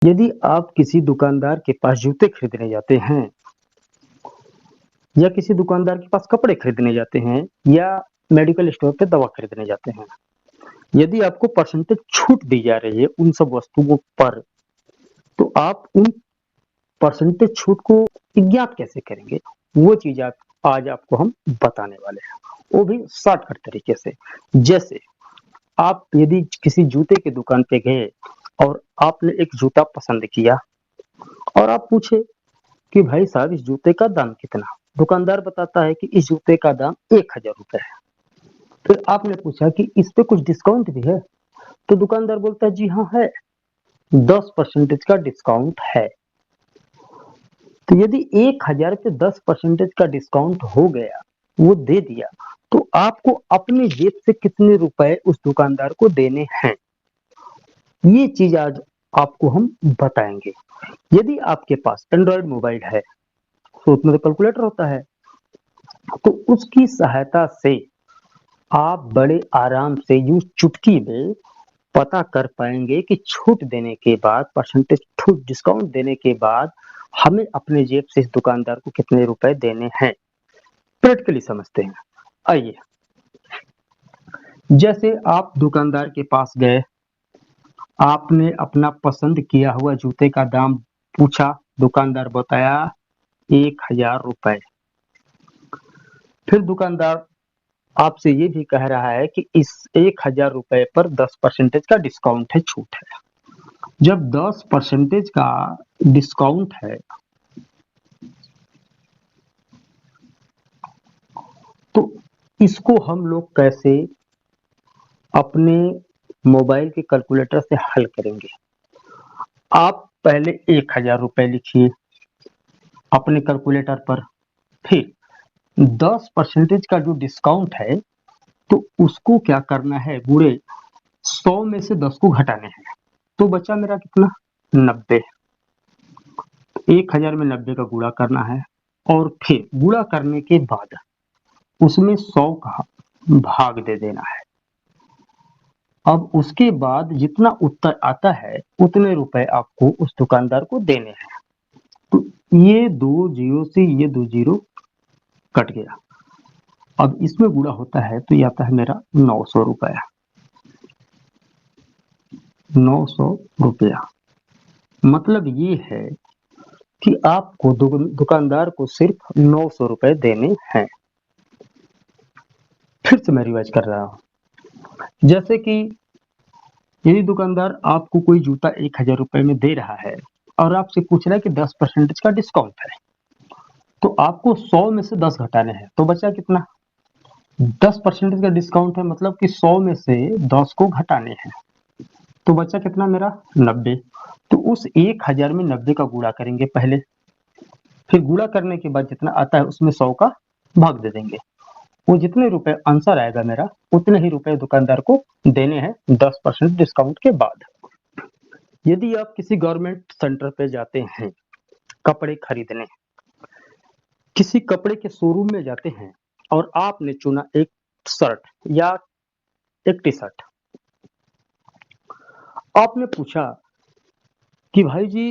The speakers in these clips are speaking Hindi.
यदि आप किसी दुकानदार के पास जूते खरीदने जाते हैं या किसी दुकानदार के पास कपड़े खरीदने जाते हैं या मेडिकल स्टोर पे दवा खरीदने जाते हैं, यदि आपको परसेंटेज छूट दी जा रही है उन सब वस्तुओं पर, तो आप उन परसेंटेज छूट को ज्ञात कैसे करेंगे? वो चीज़ आप आज आपको हम बताने वाले हैं, वो भी शॉर्टकट तरीके से। जैसे आप यदि किसी जूते की दुकान पे गए और आपने एक जूता पसंद किया और आप पूछे कि भाई साहब इस जूते का दाम कितना? दुकानदार बताता है कि इस जूते का दाम 1000 रुपए है। फिर आपने पूछा कि इस पे कुछ डिस्काउंट भी है? तो दुकानदार बोलता है जी हाँ है, 10% का डिस्काउंट है। तो यदि 1000 पे 10% का डिस्काउंट हो गया, वो दे दिया, तो आपको अपने जेब से कितने रुपए उस दुकानदार को देने हैं? ये चीज आज आपको हम बताएंगे। यदि आपके पास एंड्रॉयड मोबाइल है तो उसमें तो कैलकुलेटर होता है, तो उसकी सहायता से आप बड़े आराम से यूं चुटकी में पता कर पाएंगे कि छूट देने के बाद, परसेंटेज छूट डिस्काउंट देने के बाद हमें अपने जेब से इस दुकानदार को कितने रुपए देने हैं। प्रैक्टिकली समझते हैं। आइए, जैसे आप दुकानदार के पास गए, आपने अपना पसंद किया हुआ जूते का दाम पूछा, दुकानदार बताया 1000 रुपए। फिर दुकानदार आपसे ये भी कह रहा है कि इस 1000 रुपए पर 10% का डिस्काउंट है, छूट है। जब 10% का डिस्काउंट है, तो इसको हम लोग कैसे अपने मोबाइल के कैलकुलेटर से हल करेंगे? आप पहले 1000 रुपए लिखिए अपने कैलकुलेटर पर, फिर 10% का जो डिस्काउंट है, तो उसको क्या करना है, बुरे 100 में से 10 को घटाने हैं। तो बचा मेरा कितना, 90। 1000 में 90 का गुणा करना है और फिर गुणा करने के बाद उसमें 100 का भाग दे देना है। अब उसके बाद जितना उत्तर आता है उतने रुपए आपको उस दुकानदार को देने हैं। तो ये दो जीरो से ये दो जीरो कट गया। अब इसमें गुणा होता है तो ये आता है मेरा 900 रुपया। 900 रुपया मतलब ये है कि आपको दुकानदार को सिर्फ 900 रुपए देने हैं। फिर से मैं रिवाइज कर रहा हूँ। जैसे कि यदि दुकानदार आपको कोई जूता 1000 रुपए में दे रहा है और आपसे पूछ रहा है कि 10% का डिस्काउंट है, तो आपको 100 में से 10 घटाने हैं। तो बचा कितना, 10% का डिस्काउंट है मतलब कि 100 में से 10 को घटाने हैं। तो बचा कितना मेरा, 90। तो उस 1000 में 90 का गुणा करेंगे पहले, फिर गुणा करने के बाद जितना आता है उसमें 100 का भाग दे देंगे। वो जितने रुपए आंसर आएगा मेरा, उतने ही रुपए दुकानदार को देने हैं 10% डिस्काउंट के बाद। यदि आप किसी गवर्नमेंट सेंटर पे जाते हैं कपड़े खरीदने, किसी कपड़े के शोरूम में जाते हैं और आपने चुना एक शर्ट या एक टी शर्ट, आपने पूछा कि भाई जी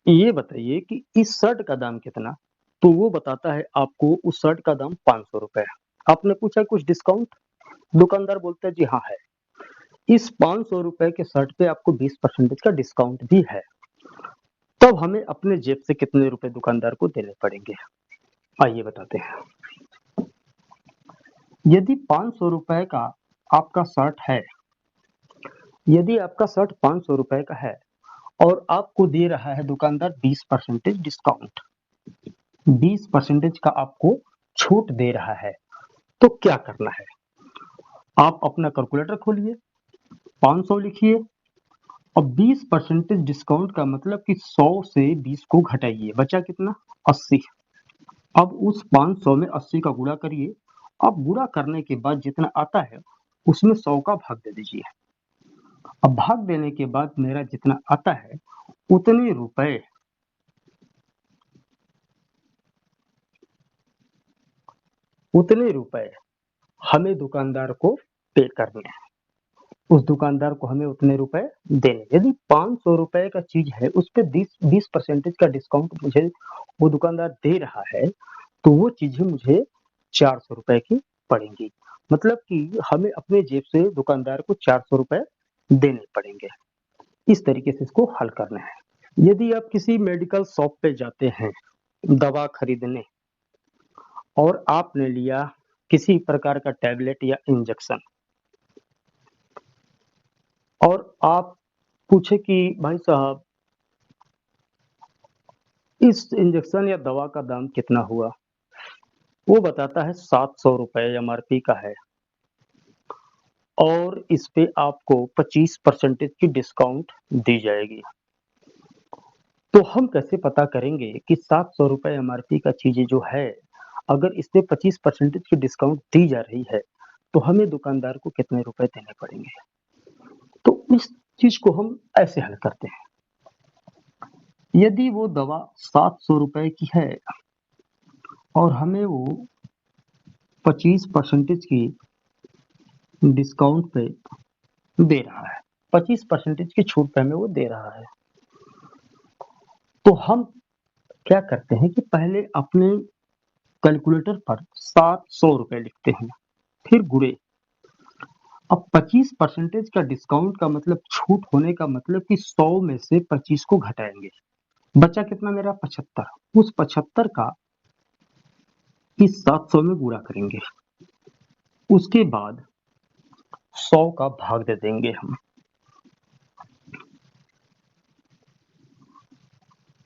ये बताइए कि इस शर्ट का दाम कितना, तो वो बताता है आपको उस शर्ट का दाम 500 रुपए। आपने पूछा कुछ डिस्काउंट, दुकानदार बोलता है जी हाँ है, इस 500 रुपए के शर्ट पे आपको 20% का डिस्काउंट भी है। तब हमें अपने जेब से कितने रुपए दुकानदार को देने पड़ेंगे, आइए बताते हैं। यदि 500 रुपए का आपका शर्ट है, यदि आपका शर्ट 500 रुपए का है और आपको दे रहा है दुकानदार 20% डिस्काउंट, 20% का आपको छूट दे रहा है, तो क्या करना है? आप अपना कैलकुलेटर खोलिए, 500 लिखिए और 20% डिस्काउंट का मतलब कि 100 से 20 को घटाइए, बचा कितना, 80। अब उस 500 में 80 का गुणा करिए। अब गुणा करने के बाद जितना आता है उसमें 100 का भाग दे दीजिए। अब भाग देने के बाद मेरा जितना आता है उतने रुपए, उतने रुपए हमें दुकानदार को पे करने हैं। उस दुकानदार को हमें उतने रुपए देने। यदि 500 रुपए का चीज है, उस पे 20% का डिस्काउंट मुझे वो दुकानदार दे रहा है, तो वो चीजें मुझे 400 रुपए की पड़ेंगी। मतलब कि हमें अपने जेब से दुकानदार को 400 रुपए देने पड़ेंगे। इस तरीके से इसको हल करना है। यदि आप किसी मेडिकल शॉप पे जाते हैं दवा खरीदने और आपने लिया किसी प्रकार का टैबलेट या इंजेक्शन, और आप पूछे कि भाई साहब इस इंजेक्शन या दवा का दाम कितना हुआ, वो बताता है 700 रुपए एमआरपी का है और इस पे आपको 25% की डिस्काउंट दी जाएगी। तो हम कैसे पता करेंगे कि 700 रुपए एमआरपी का चीजें जो है, अगर इस पे 25% की डिस्काउंट दी जा रही है, तो हमें दुकानदार को कितने रुपए देने पड़ेंगे। तो इस चीज को हम ऐसे हल करते हैं। यदि वो दवा 700 रुपए की है और हमें वो 25% की डिस्काउंट पे दे रहा है, 25% की छूट पे हमें वो दे रहा है, तो हम क्या करते हैं कि पहले अपने कैलकुलेटर पर 700 रुपए लिखते हैं, फिर गुणे। अब 25% का डिस्काउंट का मतलब छूट होने का मतलब कि 100 में से 25 को घटाएंगे, बचा कितना मेरा 75। उस 75 का इस 700 में गुणा करेंगे, उसके बाद 100 का भाग दे देंगे हम।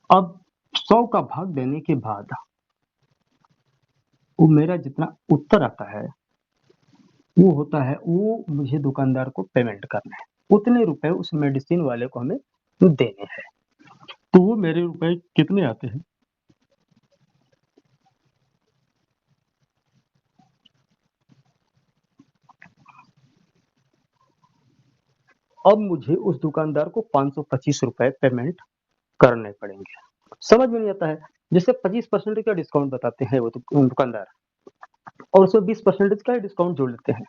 अब 100 का भाग देने के बाद वो मेरा जितना उत्तर आता है वो होता है, वो मुझे दुकानदार को पेमेंट करना है, उतने रुपए उस मेडिसिन वाले को हमें देने हैं। तो वो मेरे रुपए कितने आते हैं, अब मुझे उस दुकानदार को 525 रुपए पेमेंट करने पड़ेंगे। समझ में नहीं आता है। जैसे 25% का डिस्काउंट बताते हैं वो दुकानदार, और उसमें 20% का डिस्काउंट जोड़ लेते हैं।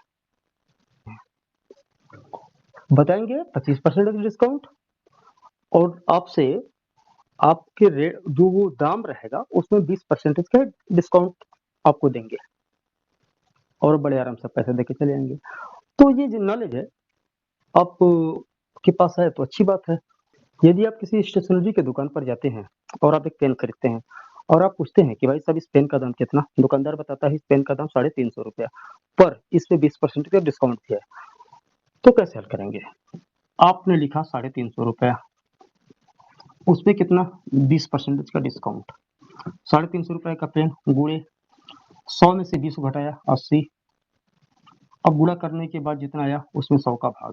बताएंगे 25% का डिस्काउंट, और आपसे आपके रेट जो वो दाम रहेगा उसमें 20% का डिस्काउंट आपको देंगे और बड़े आराम से पैसे देके चले जाएंगे। तो ये जो नॉलेज है आप के पास है तो अच्छी बात है। यदि आप किसी स्टेशनरी की दुकान पर जाते हैं और आप एक पेन खरीदते हैं और आप पूछते हैं कि भाई साहब इस पेन का दाम कितना, दुकानदार बताता है इस पेन का दाम 350 रुपया, पर इस पे 20% का डिस्काउंट भी है, तो कैसे हल करेंगे। आपने लिखा 350 रुपया, उस पे कितना 20% का डिस्काउंट, 350 रुपए का पेन गुणे 100 में से 20 घटाया 80। अब गुणा करने के बाद जितना आया उसमें 100 का भाग।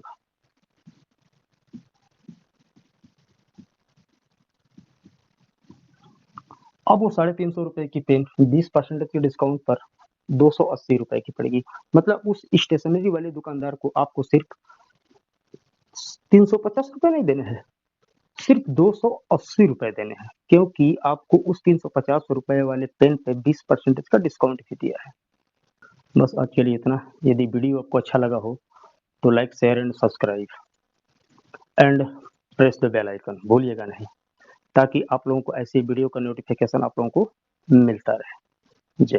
अब वो 350 रुपए की पेन 20% के डिस्काउंट पर 280 रुपए की पड़ेगी। मतलब उस स्टेशनरी वाले दुकानदार को आपको सिर्फ 350 रुपए नहीं देने हैं, सिर्फ 280 रुपए देने हैं, क्योंकि आपको उस 350 रुपए वाले पेन पे 20% का डिस्काउंट भी दिया है। बस आज के लिए इतना। यदि वीडियो आपको अच्छा लगा हो तो like share and subscribe and press the bell icon भूलिएगा नहीं, ताकि आप लोगों को ऐसी वीडियो का नोटिफिकेशन आप लोगों को मिलता रहे। जय